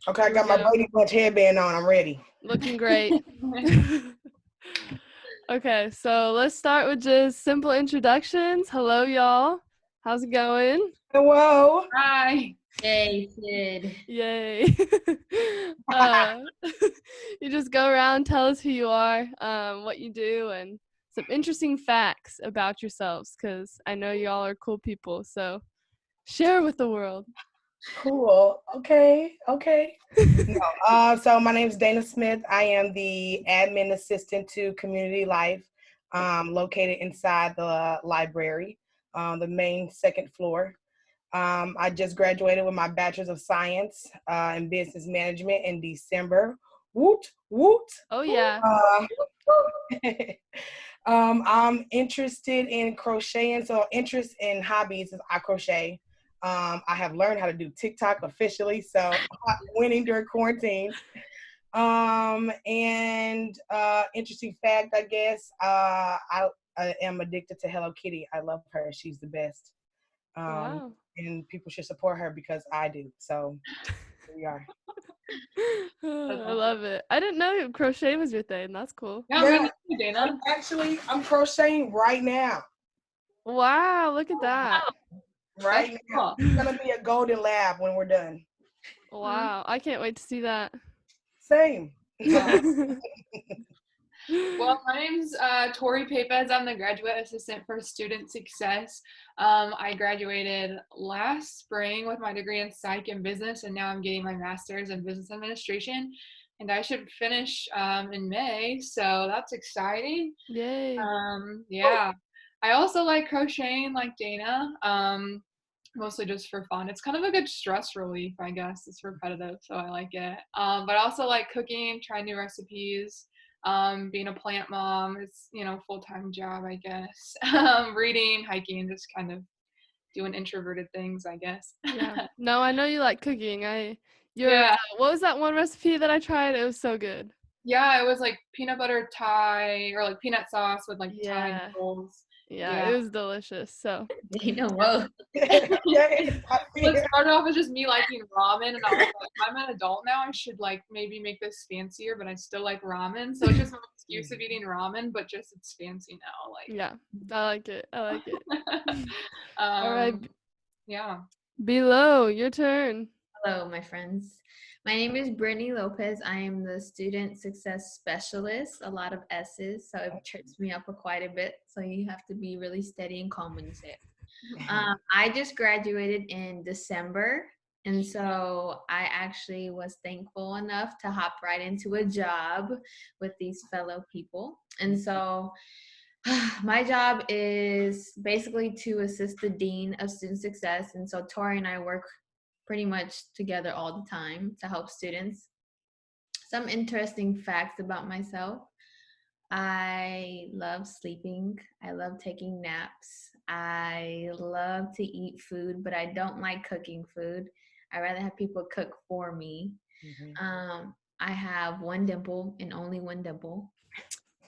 Okay, I Here got we my go. Brady Bunch headband on. I'm ready. Looking great. Okay, so let's start with just simple introductions. Hello, y'all. How's it going? Hello. Hi. Yay, Sid. Yay. uh, you just go around, tell us who you are, what you do, and some interesting facts about yourselves, because I know y'all are cool people. So share with the world. Cool. Okay. No. So my name is Dana Smith. I am the admin assistant to Community Life, located inside the library, the main second floor. I just graduated with my Bachelor's of Science in Business Management in December. Woot woot. Oh, yeah. I'm interested in crocheting. So interest in hobbies is I crochet. I have learned how to do TikTok officially, so I'm winning during quarantine. And interesting fact, I guess, I am addicted to Hello Kitty. I love her. She's the best. Wow. And people should support her because I do. So here we are. I love it. I didn't know crochet was your thing. That's cool. Yeah, me too, Dana. I'm crocheting right now. Wow, look at that. Right That's now. cool. It's gonna be a golden lab when we're done. Wow, I can't wait to see that. Same. Well, my name's Tori Papez. I'm the graduate assistant for student success. I graduated last spring with my degree in psych and business, and now I'm getting my master's in business administration. And I should finish in May, so that's exciting. Yay. Yeah. I also like crocheting like Dana, mostly just for fun. It's kind of a good stress relief, I guess. It's repetitive, so I like it. But I also like cooking, trying new recipes. Being a plant mom, it's, full-time job, I guess. Reading, hiking, just kind of doing introverted things, I guess. Yeah. No, I know you like cooking. Yeah. What was that one recipe that I tried? It was so good. Yeah, it was like peanut butter Thai or like peanut sauce with like Thai Yeah. noodles. Yeah, it was delicious. So Whoa. It started off as just me liking ramen, and I was like, I'm an adult now, I should like maybe make this fancier, but I still like ramen. So it's just an excuse of eating ramen, but just it's fancy now. Like, yeah, I like it. All um, right, yeah. Below, your turn. Hello, my friends. My name is Brittany Lopez. I am the student success specialist, a lot of S's, so it trips me up quite a bit. So you have to be really steady and calm when you say it. I just graduated in December, and so I actually was thankful enough to hop right into a job with these fellow people. And so my job is basically to assist the dean of student success. And so Tori and I work pretty much together all the time to help students. Some interesting facts about myself. I love sleeping. I love taking naps. I love to eat food, but I don't like cooking food. I rather have people cook for me. I have one dimple and only one dimple.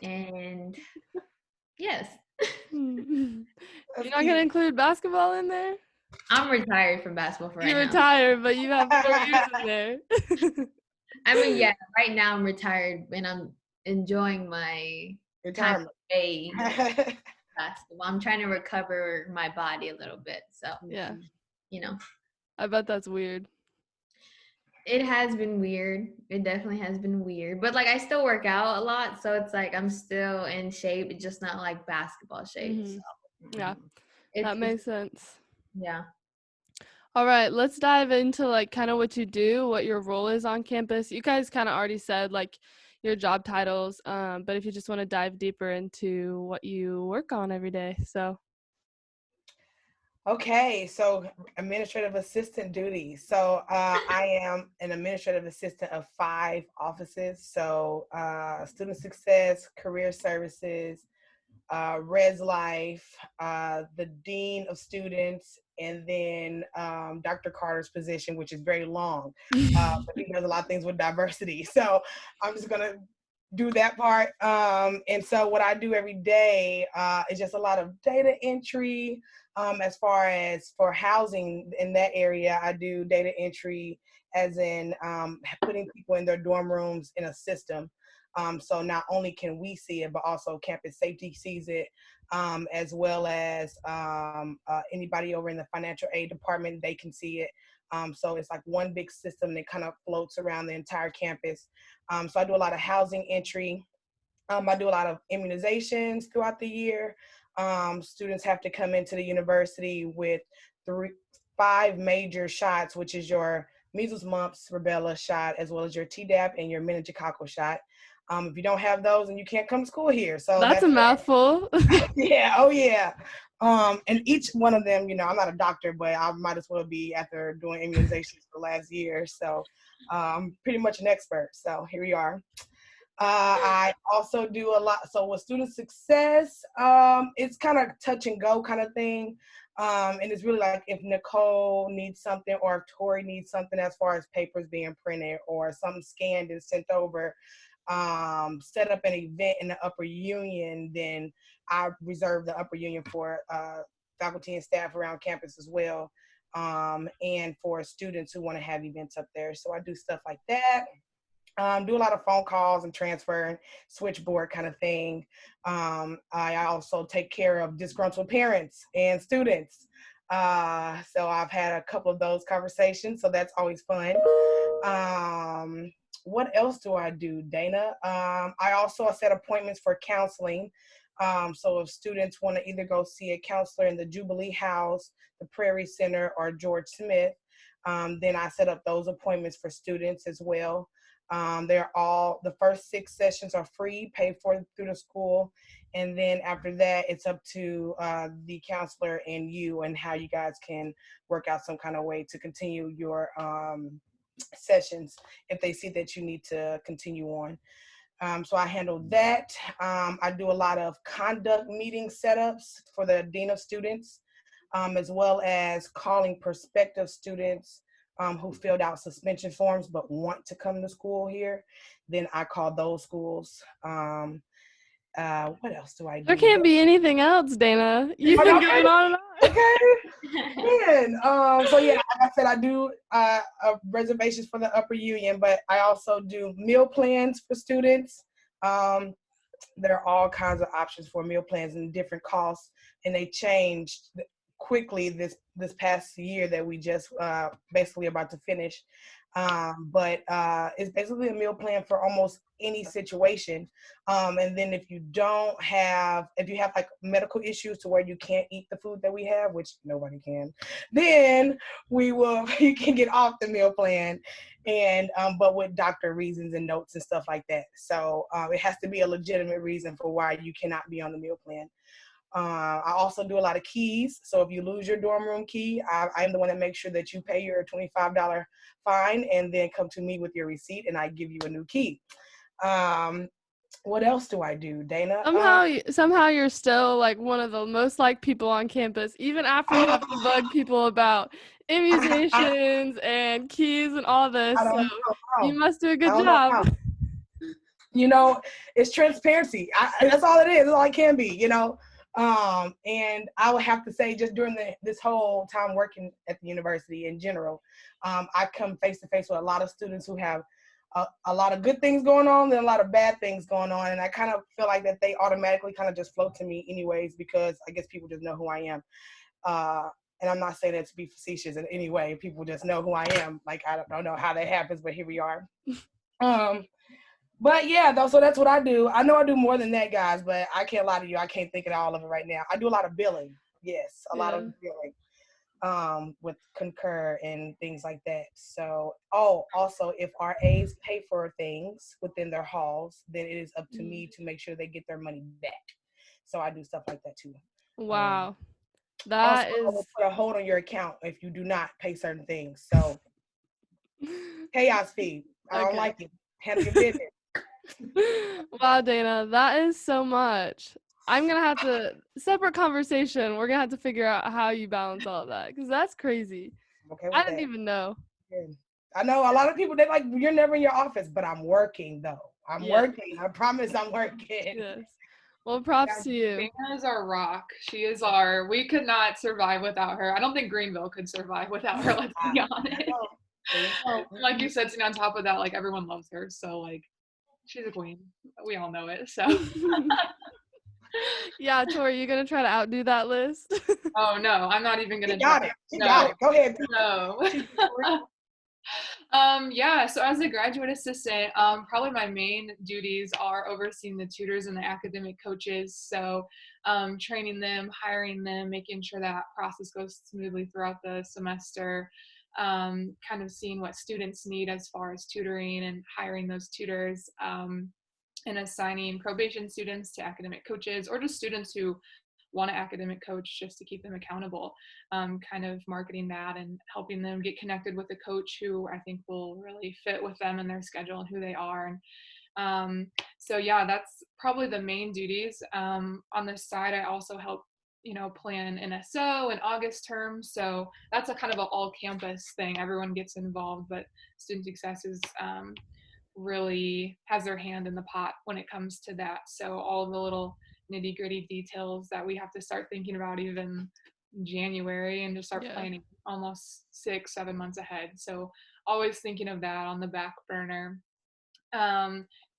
And yes. You're not gonna include basketball in there? I'm retired from basketball for right now. You're retired, but you have 4 years in there. I mean, yeah, right now I'm retired and I'm enjoying my time away basketball. I'm trying to recover my body a little bit. So, Yeah. I bet that's weird. It has been weird. It definitely has been weird. But like I still work out a lot, so it's like I'm still in shape. It's just not like basketball shape. So, yeah. That makes sense. Yeah. All right, let's dive into like kind of what you do, what your role is on campus. You guys kind of already said like your job titles, but if you just want to dive deeper into what you work on every day, so. Okay, so administrative assistant duties. So I am an administrative assistant of 5 offices. So student success, career services, Res Life, the dean of students, and then Dr. Carter's position, which is very long, but he does a lot of things with diversity. So I'm just gonna do that part. And so what I do every day is just a lot of data entry. As far as for housing in that area, I do data entry as in putting people in their dorm rooms in a system. So not only can we see it, but also campus safety sees it, as well as anybody over in the financial aid department, they can see it. So it's like one big system that kind of floats around the entire campus. So I do a lot of housing entry. I do a lot of immunizations throughout the year. Students have to come into the university with 5 major shots, which is your measles, mumps, rubella shot, as well as your Tdap and your meningococcal shot. If you don't have those, then you can't come to school here. So That's a mouthful. yeah. Oh yeah. And each one of them, you know, I'm not a doctor, but I might as well be after doing immunizations for the last year. So I'm pretty much an expert. So here we are. I also do a lot. So with student success, it's kind of touch and go kind of thing. And it's really like if Nicole needs something or if Tori needs something as far as papers being printed or something scanned and sent over, set up an event in the upper union, then I reserve the upper union for faculty and staff around campus as well, and for students who want to have events up there. So I do stuff like that. Do a lot of phone calls and transfer and switchboard kind of thing. I also take care of disgruntled parents and students. So I've had a couple of those conversations, so that's always fun. What else do I do, Dana? I also set appointments for counseling. So if students want to either go see a counselor in the Jubilee House, the Prairie Center, or George Smith, then I set up those appointments for students as well. The first 6 sessions are free, paid for through the school. And then after that, it's up to the counselor and you and how you guys can work out some kind of way to continue your sessions if they see that you need to continue on. So I handle that. I do a lot of conduct meeting setups for the Dean of Students, as well as calling prospective students who filled out suspension forms but want to come to school here. Then I call those schools. What else do I do? There can't be anything else, Dana. You've been going on and on. Okay. So yeah, like I said, I do reservations for the upper union, but I also do meal plans for students. There are all kinds of options for meal plans and different costs, and they changed quickly this past year that we just basically about to finish. But it's basically a meal plan for almost any situation. And then if you have like medical issues to where you can't eat the food that we have, which nobody can, then you can get off the meal plan, and but with doctor reasons and notes and stuff like that. So it has to be a legitimate reason for why you cannot be on the meal plan. I also do a lot of keys. So if you lose your dorm room key, I'm the one that makes sure that you pay your $25 fine and then come to me with your receipt and I give you a new key. What else do I do, Dana? Somehow you're still like one of the most liked people on campus, even after you have to bug people about immunizations and keys and all this. So you must do a good job. You know, it's transparency. That's all it is. That's all it can be, you know. And I would have to say, just during this whole time working at the university in general, I come face to face with a lot of students who have a lot of good things going on and a lot of bad things going on. And I kind of feel like that they automatically kind of just float to me anyways, because I guess people just know who I am. And I'm not saying that to be facetious in any way. People just know who I am. Like, I don't know how that happens, but here we are. But yeah, so that's what I do. I know I do more than that, guys, but I can't lie to you. I can't think of all of it right now. I do a lot of billing. Yes, a lot of billing with Concur and things like that. So, also, if RAs pay for things within their halls, then it is up to me to make sure they get their money back. So I do stuff like that too. Wow. I will put a hold on your account if you do not pay certain things. So, chaos fee. I don't like it. Handle your business. Wow, Dana, that is so much. I'm gonna have to separate conversation. We're gonna have to figure out how you balance all of that, because that's crazy. Okay, I didn't even know. I know a lot of people, they're like, you're never in your office, but I'm working though. I'm working. I promise I'm working. Yes. Well, props to you. Dana is our rock. We could not survive without her. I don't think Greenville could survive without her, let's be honest. There you go. Like you said, sitting on top of that, like everyone loves her. So like she's a queen. We all know it. So Yeah, Tori, you gonna try to outdo that list? oh no, I'm not even gonna She got try. it. She No, got it. Go ahead. no. Yeah, so as a graduate assistant, probably my main duties are overseeing the tutors and the academic coaches. So training them, hiring them, making sure that process goes smoothly throughout the semester, kind of seeing what students need as far as tutoring and hiring those tutors, and assigning probation students to academic coaches or just students who want an academic coach just to keep them accountable, kind of marketing that and helping them get connected with a coach who I think will really fit with them and their schedule and who they are. And so yeah, that's probably the main duties. On the side, I also help, plan NSO and August term. So that's a kind of an all campus thing. Everyone gets involved, but student success is really has their hand in the pot when it comes to that. So all the little nitty gritty details that we have to start thinking about even January and just start planning almost 6-7 months ahead. So always thinking of that on the back burner.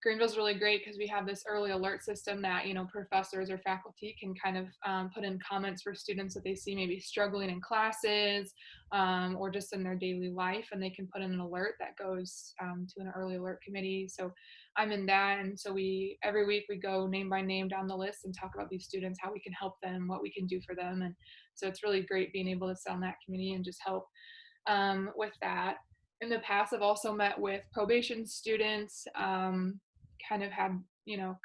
Greenville's really great because we have this early alert system that, professors or faculty can kind of put in comments for students that they see maybe struggling in classes or just in their daily life, and they can put in an alert that goes to an early alert committee. So I'm in that, and so every week we go name by name down the list and talk about these students, how we can help them, what we can do for them. And so it's really great being able to sit on that committee and just help with that. In the past, I've also met with probation students, kind of had,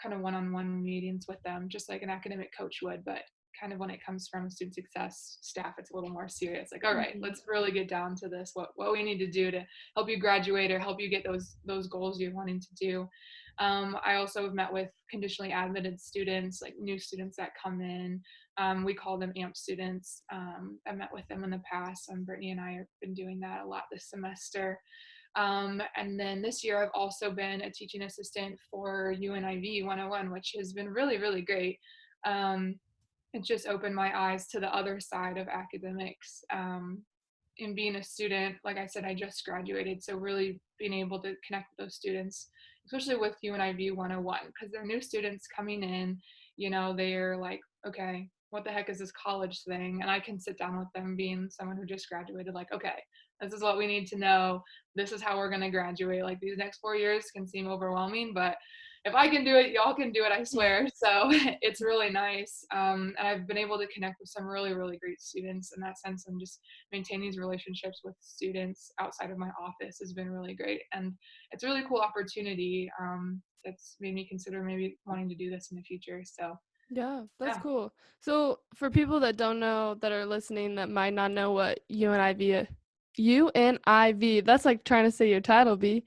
kind of one-on-one meetings with them, just like an academic coach would, but kind of when it comes from student success staff, it's a little more serious. Like, all right, let's really get down to this, what we need to do to help you graduate or help you get those goals you're wanting to do. I also have met with conditionally admitted students, like new students that come in. We call them AMP students. I met with them in the past. Brittany and I have been doing that a lot this semester. And then this year I've also been a teaching assistant for UNIV 101, which has been really, really great. It just opened my eyes to the other side of academics. In being a student, like I said, I just graduated, so really being able to connect with those students, especially with UNIV 101, because they're new students coming in, they're like, okay, what the heck is this college thing? And I can sit down with them being someone who just graduated, like, okay, this is what we need to know. This is how we're going to graduate. Like, these next 4 years can seem overwhelming, but if I can do it, y'all can do it, I swear. So it's really nice. And I've been able to connect with some really, really great students in that sense, and just maintain these relationships with students outside of my office has been really great. And it's a really cool opportunity that's made me consider maybe wanting to do this in the future. So yeah, that's cool. So for people that don't know, that are listening, that might not know what UNIV, that's like trying to say your title, B.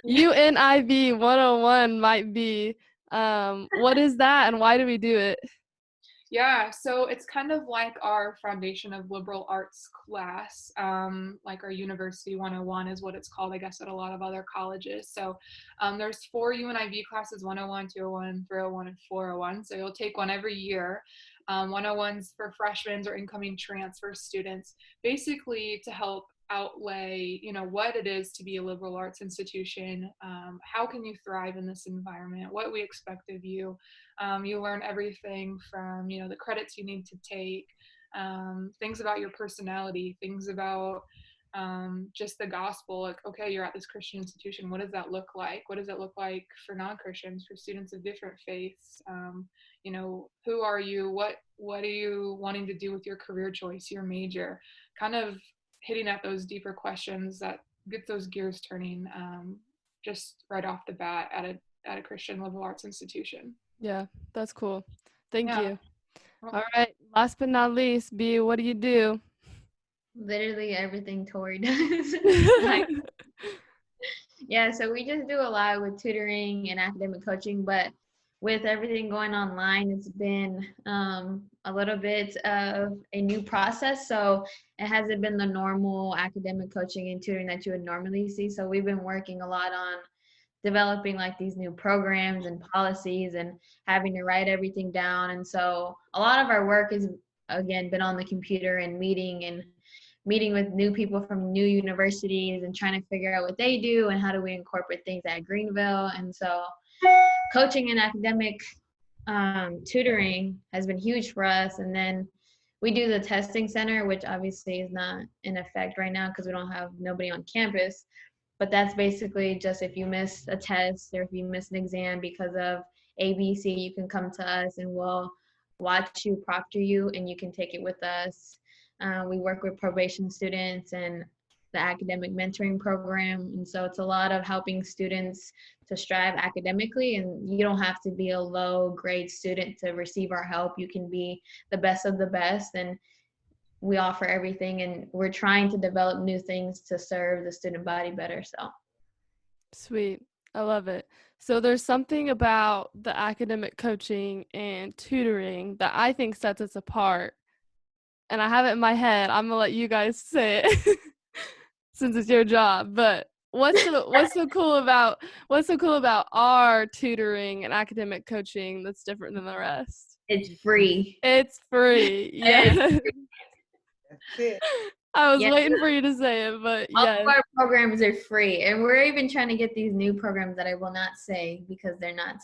UNIV 101 might be. What is that and why do we do it? Yeah, so it's kind of like our foundation of liberal arts class, like our University 101 is what it's called, I guess, at a lot of other colleges. So there's 4 UNIV classes, 101, 201, 301, and 401. So you'll take one every year. 101's for freshmen or incoming transfer students, basically to help outlay, what it is to be a liberal arts institution. How can you thrive in this environment? What we expect of you. You learn everything from, the credits you need to take, things about your personality, things about just the gospel. Like, okay, you're at this Christian institution. What does that look like? What does it look like for non-Christians, for students of different faiths? Who are you? What are you wanting to do with your career choice, your major? Kind of hitting at those deeper questions that get those gears turning just right off the bat at a Christian liberal arts institution. Yeah, that's cool. Thank you. Well, all right, last but not least, B, what do you do? Literally everything Tori does. Yeah, so we just do a lot with tutoring and academic coaching, but with everything going online, it's been a little bit of a new process. So it hasn't been the normal academic coaching and tutoring that you would normally see. So we've been working a lot on developing like these new programs and policies and having to write everything down. And so a lot of our work has, again, been on the computer and meeting and meeting with new people from new universities and trying to figure out what they do and how do we incorporate things at Greenville. And so coaching and academic tutoring has been huge for us. And then we do the testing center, which obviously is not in effect right now because we don't have nobody on campus. But that's basically just if you miss a test or if you miss an exam because of ABC, you can come to us and we'll watch you, proctor you, and you can take it with us. We work with probation students and the academic mentoring program. And so it's a lot of helping students to strive academically. And you don't have to be a low grade student to receive our help. You can be the best of the best. And we offer everything. And we're trying to develop new things to serve the student body better. So Sweet. I love it. So there's something about the academic coaching and tutoring that I think sets us apart. And I have it in my head. I'm gonna let you guys say it since it's your job. But what's so cool about our tutoring and academic coaching that's different than the rest? it's free. It's free. Yeah. That's it. I was waiting for you to say it, but All yes. of our programs are free. And we're even trying to get these new programs that I will not say because they're not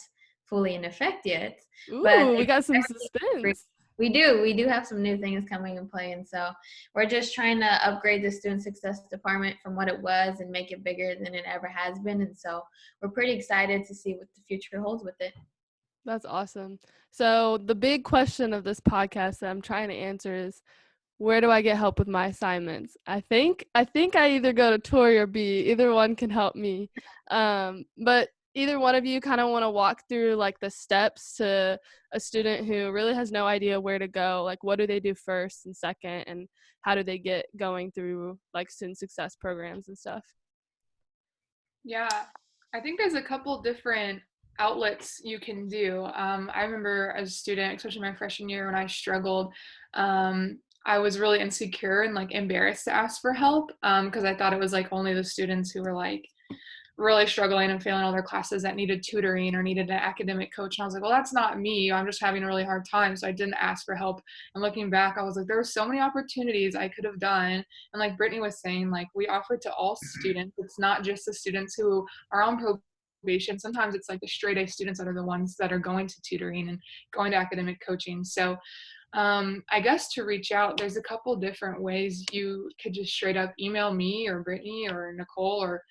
fully in effect yet. Ooh, but we got some everything's free. suspense. We do have some new things coming in play. And so we're just trying to upgrade the student success department from what it was and make it bigger than it ever has been. And so we're pretty excited to see what the future holds with it. That's awesome. So the big question of this podcast that I'm trying to answer is, where do I get help with my assignments? I think I either go to Tori or B. Either one can help me. But either one of you kind of want to walk through like the steps to a student who really has no idea where to go. Like, what do they do first and second, and how do they get going through like student success programs and stuff? Yeah, I think there's a couple different outlets you can do. I remember as a student, especially my freshman year when I struggled, I was really insecure and like embarrassed to ask for help because I thought it was like only the students who were like really struggling and failing all their classes that needed tutoring or needed an academic coach. And I was like, well, that's not me. I'm just having a really hard time. So I didn't ask for help. And looking back, I was like, there were so many opportunities I could have done. And like Brittany was saying, like we offer to all students. It's not just the students who are on probation. Sometimes it's like the straight A students that are the ones that are going to tutoring and going to academic coaching. So I guess to reach out, there's a couple different ways. You could just straight up email me or Brittany or Nicole or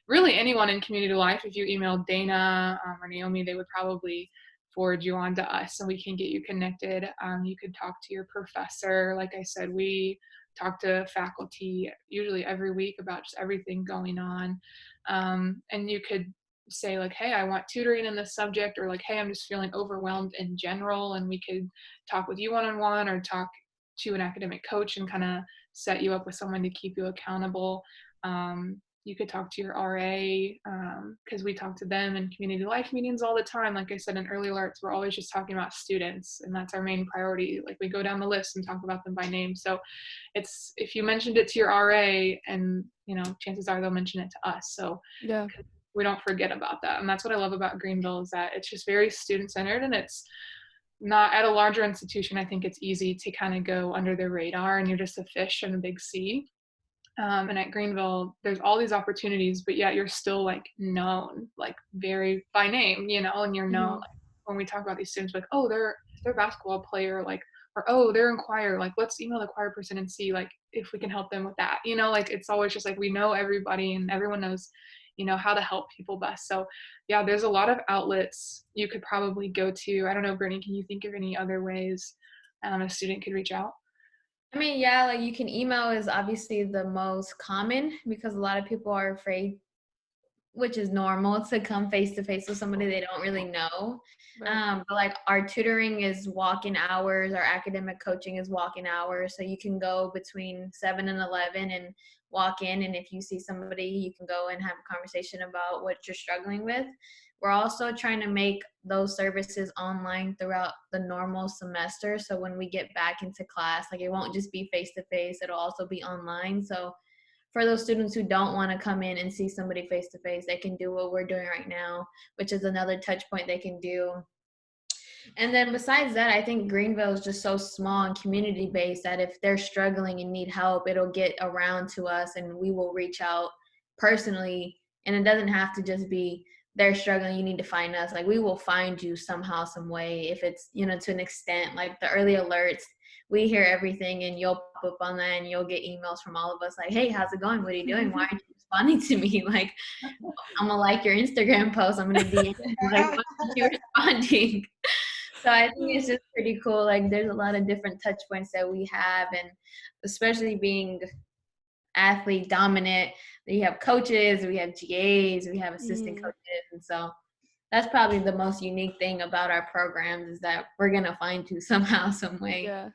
really anyone in community life. If you email Dana or Naomi, they would probably forward you on to us and we can get you connected. You could talk to your professor. Like I said, we talk to faculty usually every week about just everything going on. And you could say like, hey, I want tutoring in this subject, or like, hey, I'm just feeling overwhelmed in general, and we could talk with you one-on-one or talk to an academic coach and kind of set you up with someone to keep you accountable. You could talk to your RA because we talk to them in community life meetings all the time. Like I said in early alerts, we're always just talking about students, and that's our main priority. Like we go down the list and talk about them by name. So it's, if you mentioned it to your RA, and you know, chances are they'll mention it to us. So Yeah. we don't forget about that. And that's what I love about Greenville, is that it's just very student centered, and it's not at a larger institution. I think it's easy to kind of go under the radar and you're just a fish in a big sea. And at Greenville, there's all these opportunities, but yet you're still like known, like very by name, you know, and you're known. Like, when we talk about these students, like, oh, they're a basketball player, like, or oh, they're in choir, like, let's email the choir person and see like if we can help them with that, you know, like it's always just like we know everybody and everyone knows, you know, how to help people best. So yeah, there's a lot of outlets you could probably go to. I don't know, Brittany, can you think of any other ways a student could reach out? I mean, yeah, like you can email is obviously the most common because a lot of people are afraid, which is normal, to come face to face with somebody they don't really know. Right. But like our tutoring is walk-in hours, our academic coaching is walk-in hours. So you can go between 7 and 11 and walk in. And if you see somebody, you can go and have a conversation about what you're struggling with. We're also trying to make those services online throughout the normal semester. So when we get back into class, like it won't just be face-to-face, it'll also be online. So for those students who don't want to come in and see somebody face-to-face, they can do what we're doing right now, which is another touch point they can do. And then besides that, I think Greenville is just so small and community based that if they're struggling and need help, it'll get around to us and we will reach out personally. And it doesn't have to just be they're struggling, you need to find us. Like we will find you somehow, some way, if it's, you know, to an extent, like the early alerts, we hear everything and you'll pop up on that and you'll get emails from all of us like, hey, how's it going? What are you doing? Why aren't you responding to me? Like, I'm gonna like your Instagram post. I'm gonna DM you. Like, why aren't you responding? So I think it's just pretty cool. Like there's a lot of different touch points that we have, and especially being athlete dominant, we have coaches, we have GAs, we have assistant coaches, and so that's probably the most unique thing about our programs is that we're gonna find you somehow, some way.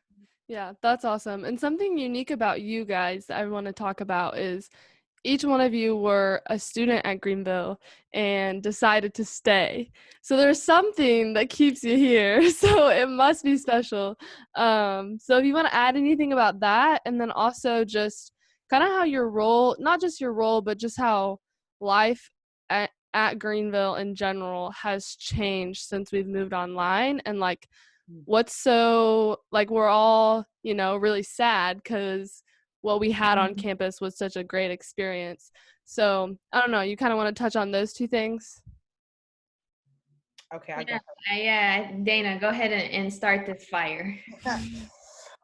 Yeah, that's awesome. And something unique about you guys that I want to talk about is each one of you were a student at Greenville and decided to stay. So there's something that keeps you here. So it must be special. So if you want to add anything about that, and then also just kind of how your role, not just your role, but just how life at Greenville in general has changed since we've moved online, and like what's so, like, we're all, you know, really sad because what we had on campus was such a great experience. So I don't know, you kind of want to touch on those two things? Okay, I got Yeah, Dana, go ahead and start this fire.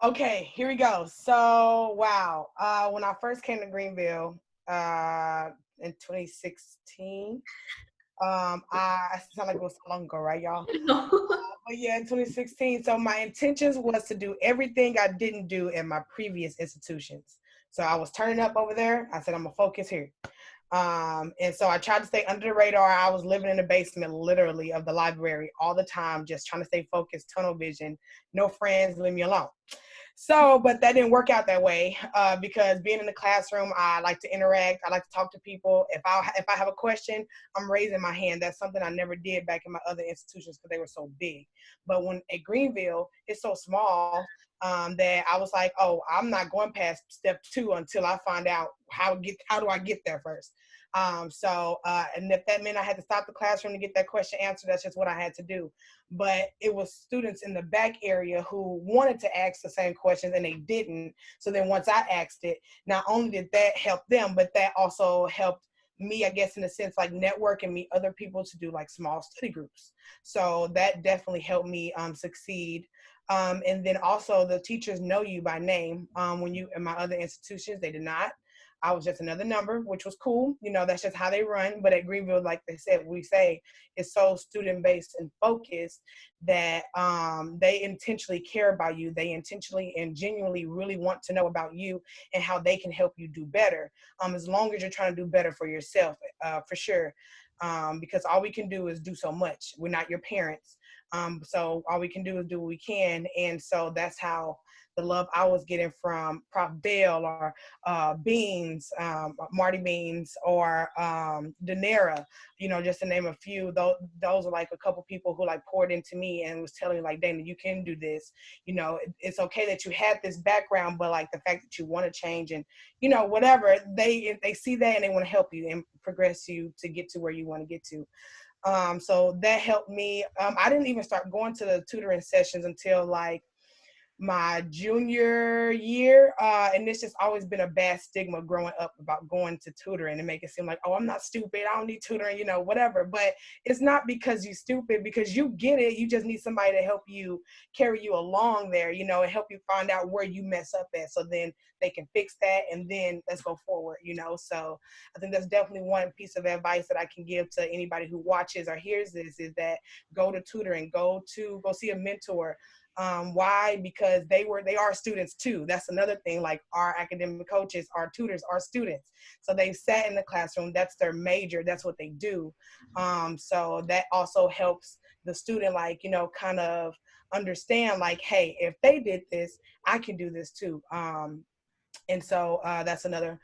Okay, here we go. So, wow. When I first came to Greenville in 2016, I sound like it was so long ago, right, y'all? But yeah, in 2016. So my intentions was to do everything I didn't do in my previous institutions. So I was turning up over there. I said, I'm gonna focus here. And so I tried to stay under the radar. I was living in the basement, literally, of the library all the time, just trying to stay focused, tunnel vision, no friends, leave me alone. So, but that didn't work out that way because being in the classroom, I like to interact. I like to talk to people. If I have a question, I'm raising my hand. That's something I never did back in my other institutions because they were so big. But when at Greenville, it's so small that I was like, oh, I'm not going past step 2 until I find out how do I get there first. And if that meant I had to stop the classroom to get that question answered, that's just what I had to do. But it was students in the back area who wanted to ask the same questions and they didn't. So then once I asked it, not only did that help them, but that also helped me, I guess, in a sense, like network and meet other people to do like small study groups. So that definitely helped me succeed. And then also the teachers know you by name. When you in my other institutions, they did not. I was just another number, which was cool. You know, that's just how they run. But at Greenville, like they said, we say it's so student-based and focused that they intentionally care about you. They intentionally and genuinely really want to know about you and how they can help you do better. As long as you're trying to do better for yourself, for sure. Because all we can do is do so much. We're not your parents. So all we can do is do what we can. And so that's how the love I was getting from Prof. Bell or Beans, Marty Beans, or Danera, you know, just to name a few. Those are like a couple people who like poured into me and was telling me like, Dana, you can do this. You know, it's okay that you had this background, but like the fact that you want to change and, you know, whatever, they see that and they want to help you and progress you to get to where you want to get to. So that helped me. I didn't even start going to the tutoring sessions until like my junior year, and it's just always been a bad stigma growing up about going to tutoring and make it seem like, oh, I'm not stupid, I don't need tutoring, you know, whatever. But it's not because you're stupid, because you get it. You just need somebody to help you carry you along there, you know, and help you find out where you mess up at, so then they can fix that and then let's go forward, you know. So I think that's definitely one piece of advice that I can give to anybody who watches or hears this, is that go to tutoring, go see a mentor. Why? Because they are students too. That's another thing. Like our academic coaches, our tutors are students. So they sat in the classroom. That's their major. That's what they do. So that also helps the student, like, you know, kind of understand like, hey, if they did this, I can do this too. And so that's another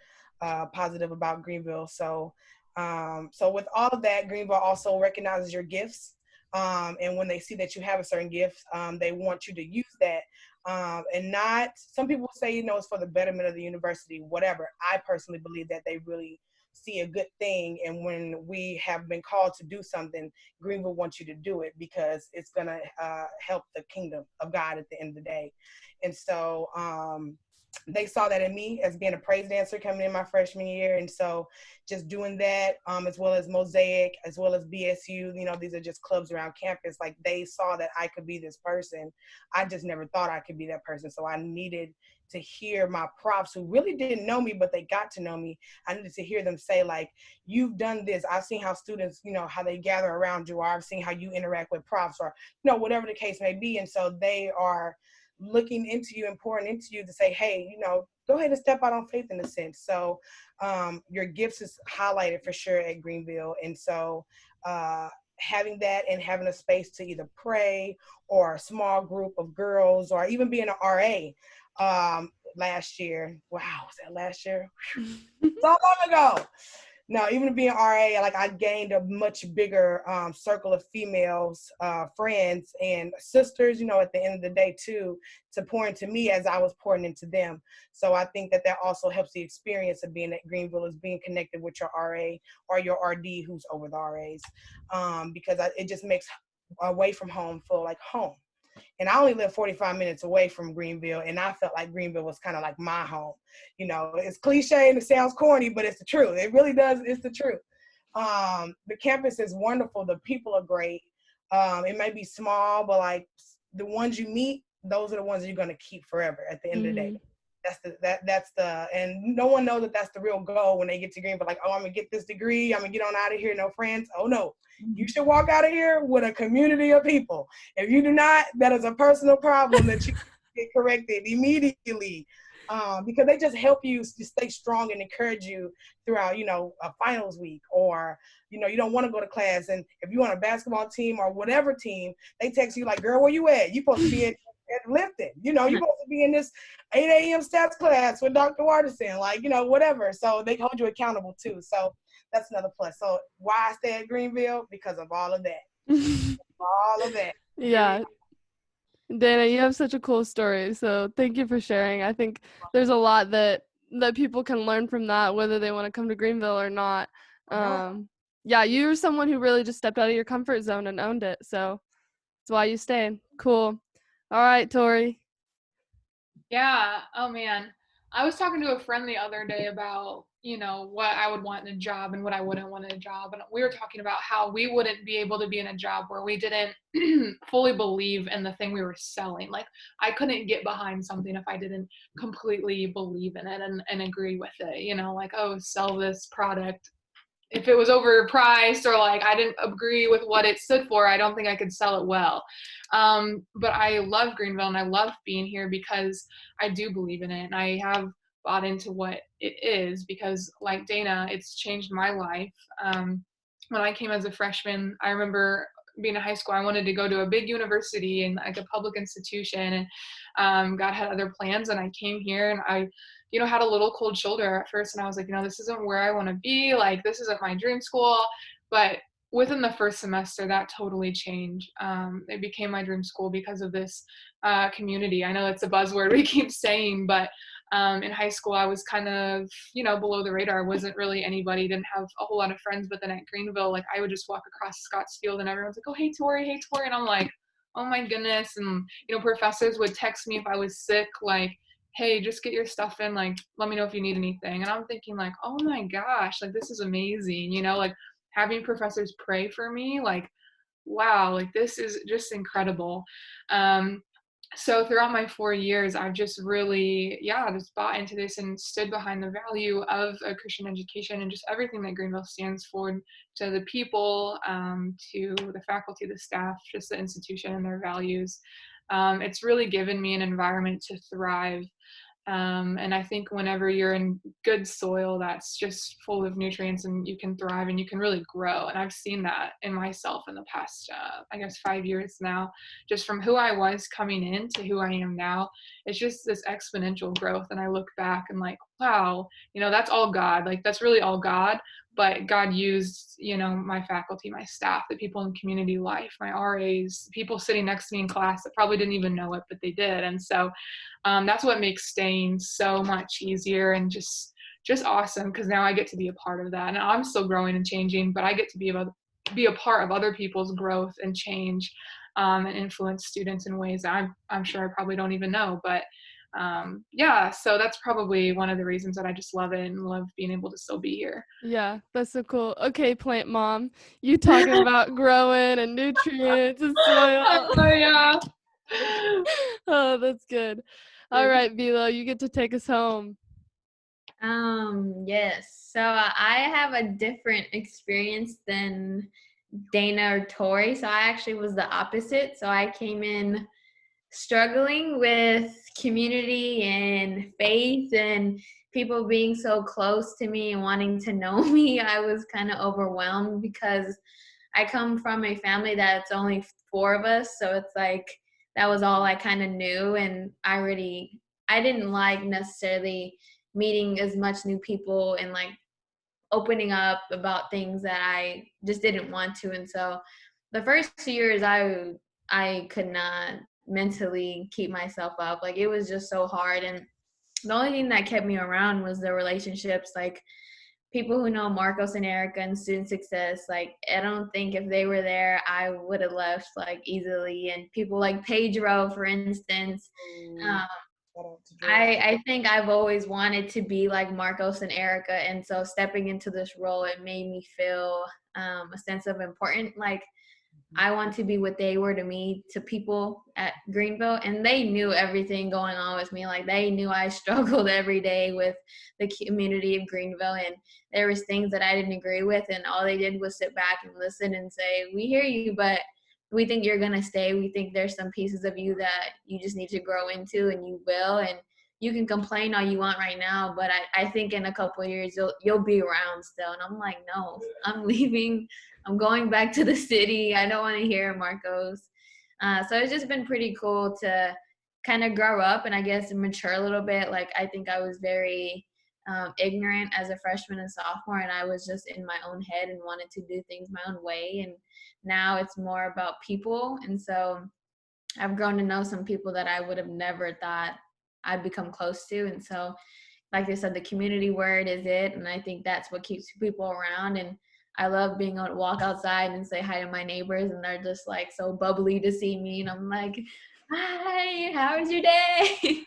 positive about Greenville. So with all of that, Greenville also recognizes your gifts. And when they see that you have a certain gift, they want you to use that. And not, some people say, you know, it's for the betterment of the university, whatever. I personally believe that they really see a good thing. And when we have been called to do something, Greenville wants you to do it because it's going to help the kingdom of God at the end of the day. And so they saw that in me as being a praise dancer coming in my freshman year. And so just doing that, as well as Mosaic, as well as BSU, these are just clubs around campus. Like, they saw that I could be this person. I just never thought I could be that person. So I needed to hear my profs who really didn't know me, but they got to know me. I needed to hear them say, like, you've done this. I've seen how students, how they gather around you, or I've seen how you interact with profs, or, whatever the case may be. And so they are looking into you and pouring into you to say, hey, go ahead and step out on faith in a sense. So your gifts is highlighted for sure at Greenville. And so having that and having a space to either pray, or a small group of girls, or even being an RA last year. Wow, was that last year? So long ago. No, even being RA, like, I gained a much bigger circle of females, friends and sisters, at the end of the day too, to pour into me as I was pouring into them. So I think that also helps the experience of being at Greenville, is being connected with your RA or your RD who's over the RAs, because it just makes away from home feel like home. And I only live 45 minutes away from Greenville, and I felt like Greenville was kind of like my home. It's cliche and it sounds corny, but it's the truth. It really does. It's the truth. The campus is wonderful. The people are great. It may be small, but like, the ones you meet, those are the ones that you're going to keep forever at the end of the day. And no one knows that that's the real goal when they get to Greenville. Like, oh, I'm gonna get this degree, I'm gonna get on out of here, no friends. Oh no, you should walk out of here with a community of people. If you do not, that is a personal problem that you get corrected immediately, because they just help you to stay strong and encourage you throughout, a finals week, or you don't want to go to class, and if you want a basketball team or whatever team, they text you like, girl, where you at? You supposed to be at lifting, you're supposed to be in this 8 a.m. stats class with Dr. Watterson, like, whatever. So they hold you accountable too. So that's another plus. So why I stay at Greenville? Because of all of that. All of that. Yeah. Dana, you have such a cool story. So thank you for sharing. I think there's a lot that people can learn from that, whether they want to come to Greenville or not. Yeah, you're someone who really just stepped out of your comfort zone and owned it. So that's why you stayed. Cool. All right, Tori. Yeah. Oh man. I was talking to a friend the other day about, what I would want in a job and what I wouldn't want in a job. And we were talking about how we wouldn't be able to be in a job where we didn't fully believe in the thing we were selling. Like, I couldn't get behind something if I didn't completely believe in it and agree with it, like, oh, sell this product. If it was overpriced, or like I didn't agree with what it stood for, I don't think I could sell it well. But I love Greenville and I love being here because I do believe in it, and I have bought into what it is, because like Dana, it's changed my life. When I came as a freshman, I remember being in high school, I wanted to go to a big university and like a public institution, and God had other plans, and I came here and I had a little cold shoulder at first, and I was like, this isn't where I want to be, like, this isn't my dream school. But within the first semester, that totally changed. It became my dream school because of this community. I know it's a buzzword we keep saying, but in high school, I was kind of, below the radar. I wasn't really anybody, didn't have a whole lot of friends. But then at Greenville, like, I would just walk across Scottsfield and everyone's like, oh, hey, Tori. And I'm like, oh my goodness. And, professors would text me if I was sick, like, hey, just get your stuff in, like, let me know if you need anything. And I'm thinking like, oh my gosh, like, this is amazing, like having professors pray for me, like, wow, like, this is just incredible. So throughout my 4 years, I've just really, just bought into this and stood behind the value of a Christian education and just everything that Greenville stands for, to the people, to the faculty, the staff, just the institution and their values. It's really given me an environment to thrive. And I think whenever you're in good soil that's just full of nutrients, and you can thrive and you can really grow. And I've seen that in myself in the past, 5 years now, just from who I was coming in to who I am now. It's just this exponential growth. And I look back and like, wow, that's all God. Like, that's really all God. But God used, my faculty, my staff, the people in community life, my RAs, people sitting next to me in class that probably didn't even know it, but they did. And so that's what makes staying so much easier, and just just awesome, because now I get to be a part of that. And I'm still growing and changing, but I get to be a part of other people's growth and change, and influence students in ways that I'm sure I probably don't even know. But yeah, so that's probably one of the reasons that I just love it and love being able to still be here. Yeah, that's so cool. Okay, plant mom, you talking about growing and nutrients and soil. Oh yeah. Oh, that's good. All right, Vilo, you get to take us home. Yes. So I have a different experience than Dana or Tori. So I actually was the opposite. So I came in struggling with community and faith and people being so close to me and wanting to know me. I was kind of overwhelmed because I come from a family that's only 4 of us. So it's like that was all I kind of knew. And I didn't like necessarily meeting as much new people and like opening up about things that I just didn't want to. And so the first 2 years I could not mentally keep myself up. Like it was just so hard. And the only thing that kept me around was the relationships, like people who know Marcos and Erica and student success. Like I don't think if they were there, I would have left like easily. And people like Pedro, for instance, I think I've always wanted to be like Marcos and Erica, and so stepping into this role, it made me feel a sense of importance. Like I want to be what they were to me, to people at Greenville, and they knew everything going on with me. Like they knew I struggled every day with the community of Greenville, and there was things that I didn't agree with, and all they did was sit back and listen and say, "We hear you, but we think you're gonna stay. We think there's some pieces of you that you just need to grow into, and you will. And you can complain all you want right now, but I think in a couple of years you'll be around still." And I'm like, no, I'm leaving. I'm going back to the city. I don't want to hear Marcos. So it's just been pretty cool to kind of grow up and I guess mature a little bit. Like I think I was very ignorant as a freshman and sophomore, and I was just in my own head and wanted to do things my own way. And now it's more about people. And so I've grown to know some people that I would have never thought I'd become close to. And so, like I said, the community word is it. And I think that's what keeps people around. And I love being able to walk outside and say hi to my neighbors, and they're just like so bubbly to see me. And I'm like, hi, how was your day?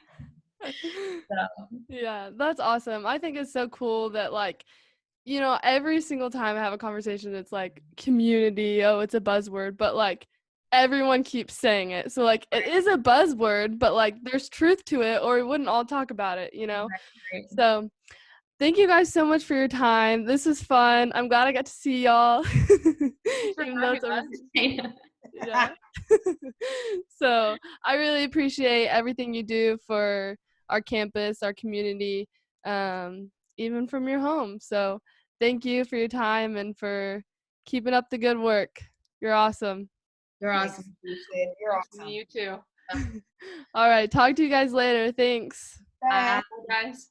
So. Yeah, that's awesome. I think it's so cool that like, you know, every single time I have a conversation, it's like community. Oh, it's a buzzword, but like everyone keeps saying it. So like it is a buzzword, but like there's truth to it, or we wouldn't all talk about it, you know? Right. So thank you guys so much for your time. This was fun. I'm glad I got to see y'all. Even though it's yeah. So I really appreciate everything you do for our campus, our community, even from your home. So thank you for your time and for keeping up the good work. You're awesome. You're awesome. You're awesome. You too. All right. Talk to you guys later. Thanks. Bye. Bye, guys.